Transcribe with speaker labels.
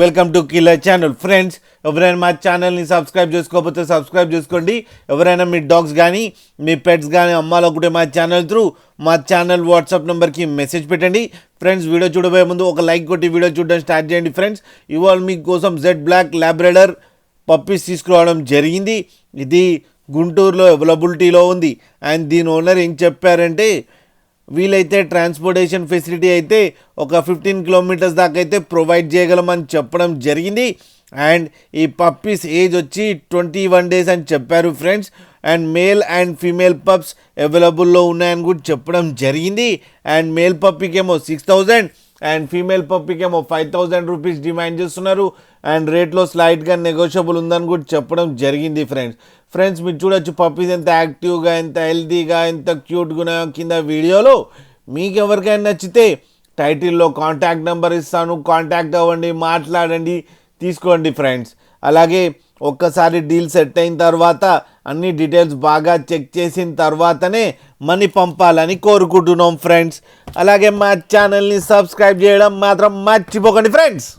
Speaker 1: Welcome to killer channel. Friends, ఎవరైనా మా ఛానల్ని సబ్స్క్రైబ్ చేసుకోకపోతే సబ్స్క్రైబ్ చేసుకోండి. ఎవరైనా మీ డాగ్స్ కానీ మీ పెట్స్ కానీ అమ్మాలనుకుంటే మా ఛానల్ త్రూ మా ఛానల్ వాట్సాప్ నెంబర్కి మెసేజ్ పెట్టండి. ఫ్రెండ్స్, వీడియో చూడబోయే ముందు ఒక లైక్ కొట్టి వీడియో చూడడం స్టార్ట్ చేయండి. ఫ్రెండ్స్, ఇవాళ మీకోసం జెడ్ బ్లాక్ లాబ్రాడర్ పప్పీస్ తీసుకురావడం జరిగింది. ఇది గుంటూరులో అవైలబిలిటీలో ఉంది. అండ్ దీని ఓనర్ ఏం చెప్పారంటే, వీలైతే ట్రాన్స్పోర్టేషన్ ఫెసిలిటీ అయితే ఒక 15 కిలోమీటర్స్ దాకా అయితే ప్రొవైడ్ చేయగలమని చెప్పడం జరిగింది. అండ్ ఈ పప్పీస్ ఏజ్ వచ్చి 21 డేస్ అని చెప్పారు friends. And male and female pups అవైలబుల్లో ఉన్నాయని కూడా చెప్పడం జరిగింది. అండ్ మేల్ పప్పీకేమో 6,000 అండ్ ఫీమేల్ పప్పీకేమో 5,000 రూపీస్ డిమాండ్ చేస్తున్నారు. అండ్ రేట్లో స్లైట్గా నెగోషియబుల్ ఉందని కూడా చెప్పడం జరిగింది ఫ్రెండ్స్, మీరు చూడొచ్చు పప్పీస్ ఎంత యాక్టివ్గా, ఎంత హెల్తీగా, ఎంత క్యూట్గా ఉన్నాయో కింద వీడియోలో. మీకు ఎవరికైనా నచ్చితే టైటిల్లో కాంటాక్ట్ నెంబర్ ఇస్తాను, కాంటాక్ట్ అవ్వండి, మాట్లాడండి, తీసుకోండి ఫ్రెండ్స్. అలాగే ఒక్కసారి డీల్ సెట్ అయిన తర్వాత అన్ని డీటెయిల్స్ బాగా చెక్ చేసిన తర్వాతనే మనీ పంపాలని కోరుకుంటున్నాం ఫ్రెండ్స్. అలాగే మా ఛానల్ని సబ్స్క్రైబ్ చేయడం మాత్రం మర్చిపోకండి ఫ్రెండ్స్.